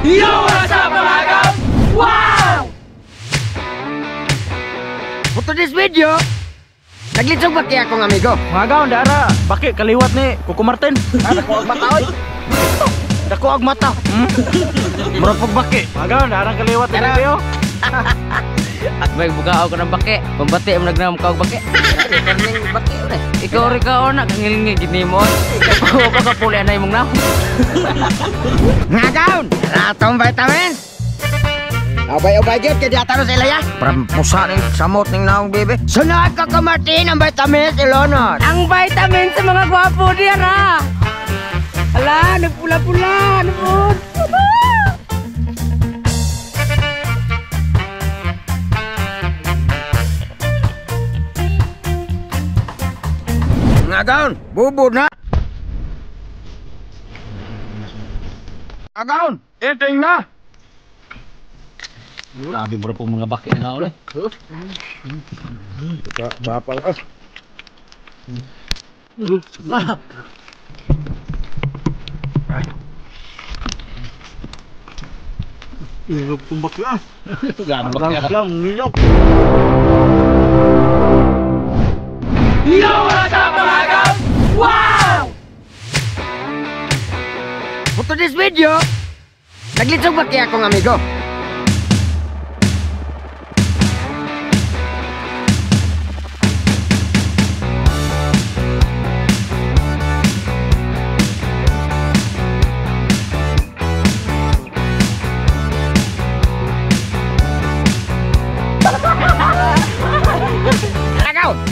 Yo, what's up mga kap? Wow! For this video, naglitsog baki akong amigo. Mga gaon, dara, baki kaliwat ni Kuko Martin. Dako ang mata oy. Dako ang mata. Marapog baki. Mga gaon, darang kaliwat ni Rio. At may buka ako ng baki. Pambati ang nagnam ka og baki. Kaning baki ore. Ikaw rin ka o na, kangilingil gini mo. Ikaw pa kapuli na imong naw. Nga gaon, ratong vitamins. Abay-abay gyud kay diataro sa ilaya. Prampusa ning samot ning naong bebe. Sunod ka Martin ang vitamins ilonod. Ang vitamin sa mga gwapo diyan ha. Hala, nagpula-pula, nabod. Nga gaon, bubod na. Nga gaon, eating na. Grabe mo po mga baki na ulit. Bapal ka. Hirap kong baki ah. Gano'n baki lang, nilok. Yo, what's up mga kap? Wow! For this video, naglitsog baki akong amigo.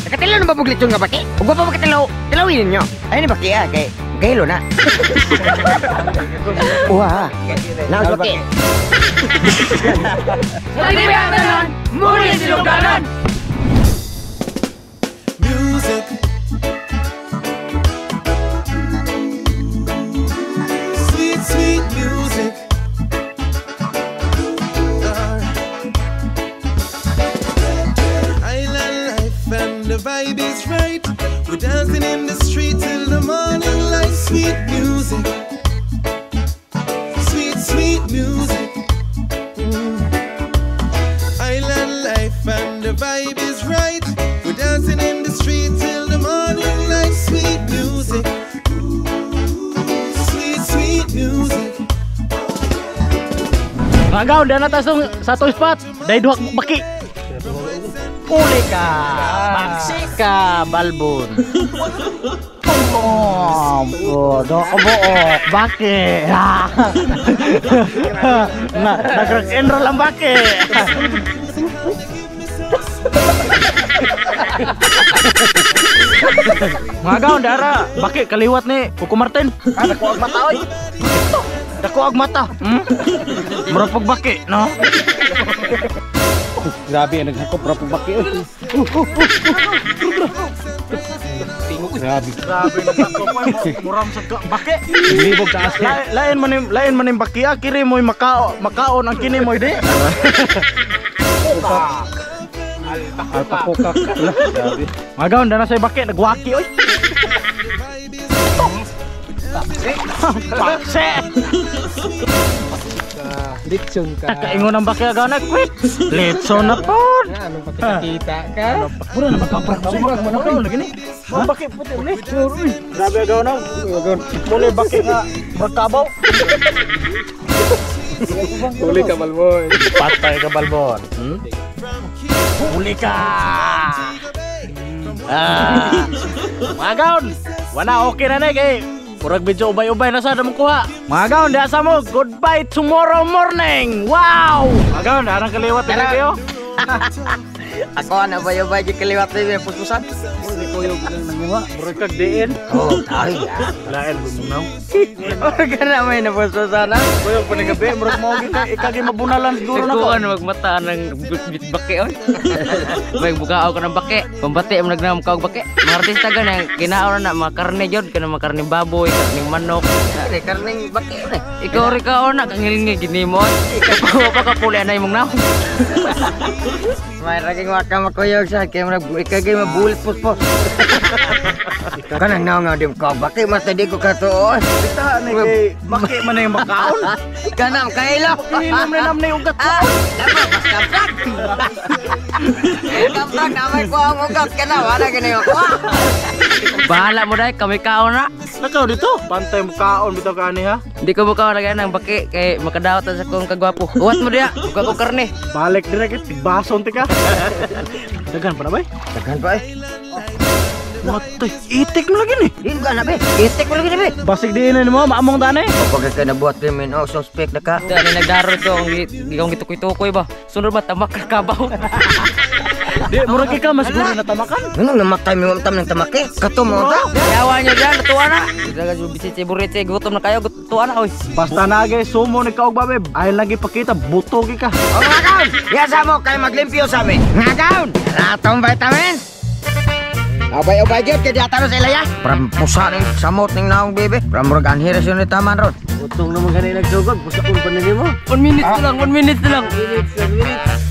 Nakatilo na ba buglitsong nga baki? Huwag pa makatilaw, tilawin ninyo. Ayun ni baki ah, kay Gaylo na. Wah, naos baki. Sa tibiyanan, muli sinuganan. Music. Sweet, sweet music. Island life and the vibe is right. We're dancing in the street till the morning light. Sweet music. Sweet, sweet music. Island life and the vibe is right. We're dancing in the street till the morning light. Sweet music. Sweet, sweet music. Mga gaon, dana tasong satu spot. Dahil duhak baki. Puli ka. Baksi ka, balbon. Doa ka buok. Baki. Nag-rock and roll ang baki. Mga gaon, dara, baki kaliwat ni Kuko Martin. Dako ang mata oy. Dako ang mata. Marapog baki, no? Grabe ang naghakop rapog baki. Grabe naghakop muram sa baki. Libog ka asli. Lain manim baki kiri mo makaon ang kini mo di. Alpakokak. Grabe. Magaon dana sa baki nagwaki oy. Pakse. Litson ka. Kaingon ang baki agaw na quit. Litson na po. Anong patikita ka? Pura na magpaprak mo na lagi ni. Ang baki puti ulit. Grabe agaw na. Muli baki nga magkabaw. Huli ka, Balboy. Patay ka balbon. Huli ka. Mga gaon, wala okay na kay murag video ubay-ubay na sa damong kuha. Mga gaon, di asa mo, goodbye tomorrow morning. Wow! Mga gaon, arang kaliwat na kayo. Ako ana bayo-bayo kaliwat ni puspusan. Hindi ko yung nangyuma. Murag kag diin. Oh, ay ah. Lain mo mo Ora ka na may napuspusan na. Kuya pa ni gabi, murag mo ikagi mabunalan siguro na ko. Ikuan magmata ng bit-baki oy. May buka ako ng baki. Pambati ang nagnam ka og baki. Mga artista ganang kinaon na mga karne jud kana mga karne baboy, karne manok. Ari karning baki ore. Ikaw rin ka o na, kangilingil gini mo. Ikaw pa kapuli na imong naw. May raging waka makuyog sa kaya ikagay mabulit puspos. Kanang naong nga dim ko, bakit mas tadi ko katuon? Kita ni kay baki man yung makaon. Kanang kailo. Inom na nam na yung ugat. Dapat mas kapag. Kapag naman ko ang ugat ka na, wala ka na yung Bahala mo dai, kami kaon na. Nakaw dito, pantay mo kaon bitaw ka ani ha. Di ko bukaw lagi ng baki kay makadawat sa kong kagwapo. Uwat mo diya, ko karne. Balik direct bason ti ka. Dagan pa na bay? Tagan pa eh. Matay, itik mo lagi ni. Din ka na be. Istik mo lagi na be. Basig di na mo, maamong tani. Kapag ka nabuhat krimen, oh, suspect na ka. Dali nagdaro to ang gigong gitukoy-tukoy ba. Sunod ba tamak kabaw. Di, murag ka mas siguro natamakan. Ano namatay mo tam ng tamake? Kato mo ta. Yawa niya dyan, natuwa na. Daga bisit burit gutom na kayo, tuwa na oy. Basta nagay sumo ni kaog babe. Ay lagi pakita butogi ka. O mga kaon, yasa mo kayo maglimpyo sa amin. Mga kaon, ratong vitamins. Abay-abay dyan, kaya di ataro sa ilaya. Para pusa ng samot ng naong bebe. Para murag anhiras yun ni taman ron. Utong naman ganay nagsugod, pusa kung panili mo. 1 minute na lang, 1 minute na lang.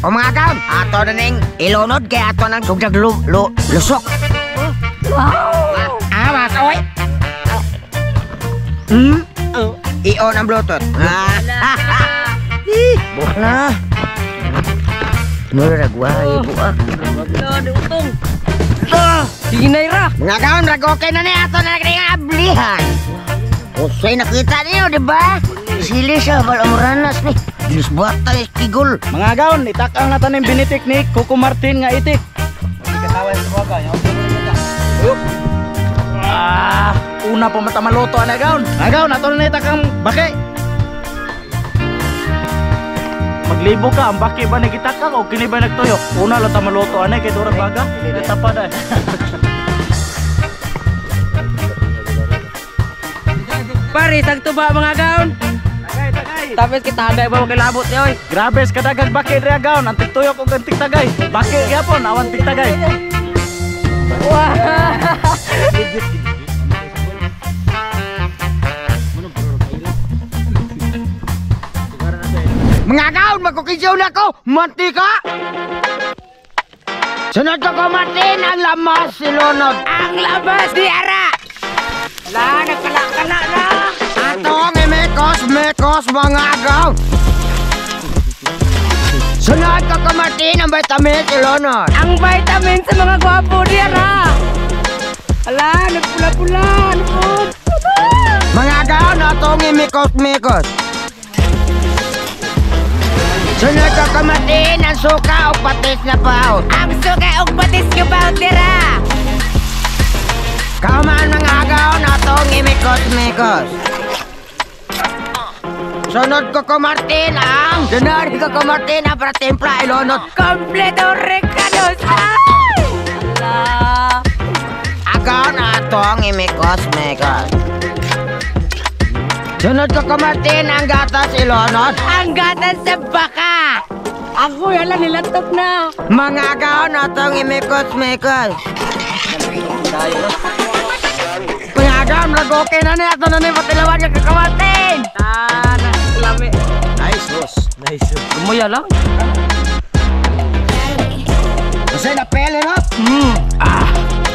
O mga kaon, ato na ning ilunod kaya ato nang sugdag lusok. Wow! Mas, oy! I-on ang bluetooth. Buka na. Murag wahay buka. Ada utong. Sige na ira. Mga kaon, rag okay na niya ato na naging ablihan. Usay nakita niyo, di ba? Sili siya, balamuranas ni. Diyos buhat tayo, kigol. Mga gaon, itakang natin yung biniteknik, Coco Martin nga itik. Una pa mata maloto ana gaon. Mga gaon, ato na itakang baki. Maglibo ka, ang baki ba nagitakang o kini ba nagtuyok? Una lang ta maloto ana kay durag baga. Ita pa dai. Pare, sagto ba mga gaon? Tagay. Tapos kita agay ba makilabot niya oy. Grabe sa kadagag baki diri gaon, ang tigtuyok ug ang tigtagay. Baki gyapon awan tigtagay. Mga kaon, magkukisyaw na ko. Mantika! Sunod ko Martin, ang lamas silunod. Ang labas di ara. La, nagkala-kala na. Atong mekos, mga kaon. Sunod ko Martin, ang vitamin silunod. Ang vitamin sa mga gwapo di ara. Ala, nagpula-pula. Mga kaon, atong mekos. Sunod ko Martin, ang suka o patis na paot. Ang suka og batis ka ba tira. Kauman mga agaw na itong imikos-mikos. Sunod ko Martin ang Sunod ko Martin ang para timpla ilunod. Kompleto recados. Ay! Ala. Agaw na itong imikos-mikos. Sunod ko Martin ang gatas ilunod. Ang gatas sa baka. Ako yala nilantok na. Mga agaw na itong imikos-mikos. Mga agaw, nag-okay na niya. Ito na niya patilawan yung kakawatin. Tana, lami. Nice boss. Umuya lang. Kasi na-pele no?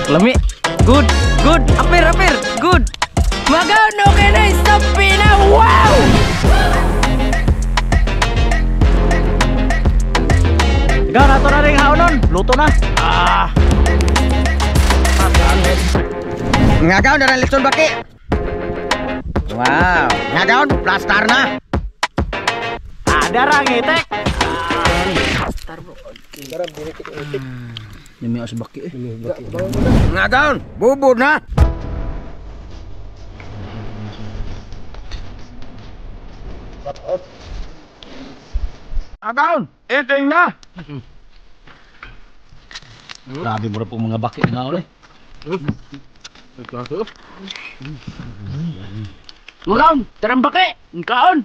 Lami. Good. Apir. Good. Magaw no kay na stop na. Wow! Ikaw na to na ring haonon. Luto na. Mga agaw, na lekson baki. Wow. Mga agaw, plastar na. Darang itek. Demi as baki eh. Mga agaw, bubod na. Agaw, eating na. Grabe mo po mga baki nga ulit. Mulon, tarang baki. Kaon.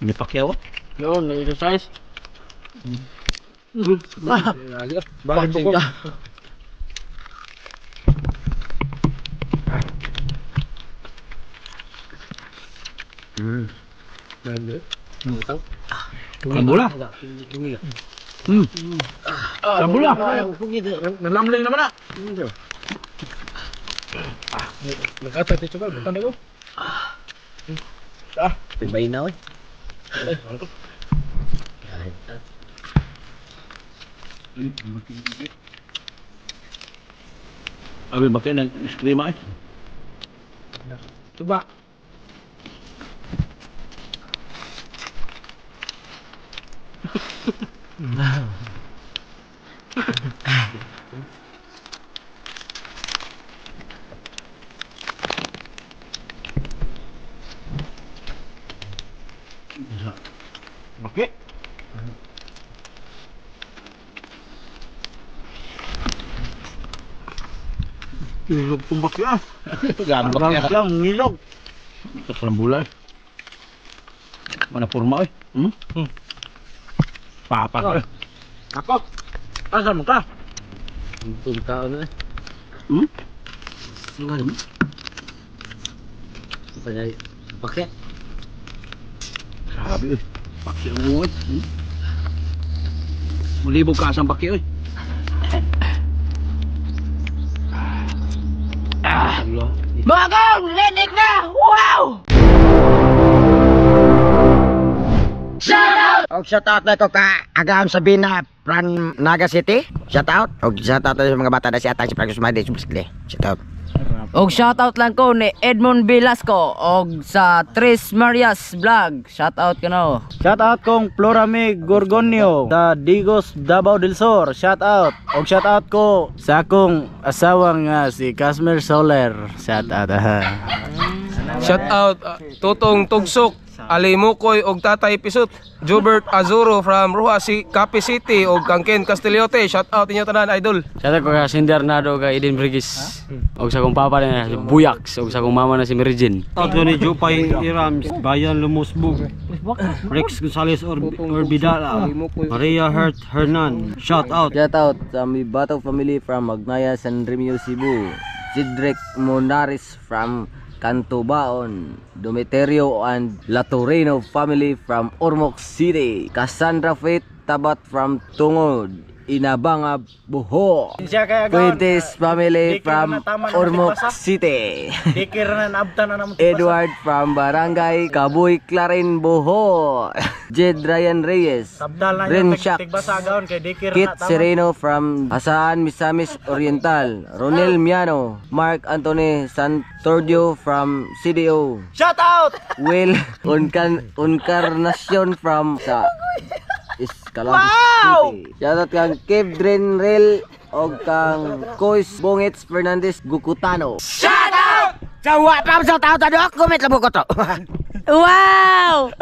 Ini pakyaw. Yun, exercise. Bakit ko? Kambula. Kambula. Nalamling naman na. Nagkata dito ka, tanda ko. Timbay na, oy. Abi bakit nag-scream ay? Tuba. Bakit? Nilog itong bakya. Gano'n lang, nilog. Ito ka lang bulay. Mana purma eh. Papa ka. Ako. Asan mo ka? Ang tao na. Ano nga naman? Bakit? Sabi eh. Bakya mo eh. Mulibog ka asang bakya eh. Bagong! Linig na! Wow! Og shout out na ko ka agam sabihin na from Naga City. Shout out. Og shout out sa mga bata na si Atay si Pragus Madi Subskle. Shout out. Og shoutout lang ko ni Edmond Velasco og sa Tres Marias Vlog. Shoutout ka na. Shout out kong Florame Gorgonio sa Digos Davao del Sur. Shout out. Og shout out ko sa akong asawang nga si Casmer Soler. Shout out. Shout out Tutong Tugsok, Ali Mukoy og Tatay Pisut, Jubert Azuro from Cape City og Kangken Castellote. Shout out inyo tanan idol. Shout out ko ka Cinder Nado ka Eden Brigis. Og sa akong papa na si Buyax. Og sa akong mama na si Merijin. Shout out ni Jupay Iram, Bayan Lumusbog, Rex Gonzales Orbidala, Maria Hernan. Shout out. Shout out sa mi Bato family from Magnaya, San Remio, Cebu. Sidrek Monaris from Cantobaon, Dometerio and Latoreno family from Ormoc City, Cassandra Faith Tabat from Tungod, Inabanga, Boho, Fuentes family from Ormoc City, Edward from Barangay Kabuy Clarin, Boho, Jed Ryan Reyes, Ren Shaks, Kit Sereno from Asaan, Misamis Oriental, Ronel Miano, Mark Anthony Santordio from CDO, Shout out! Will Uncarnacion from sa Escalante City. Shoutout kang Kev Drenrel o kang Kois Bongets Fernandez Gukutano. Sa wa pa sa tao ta dok comment lang ko to. Wow!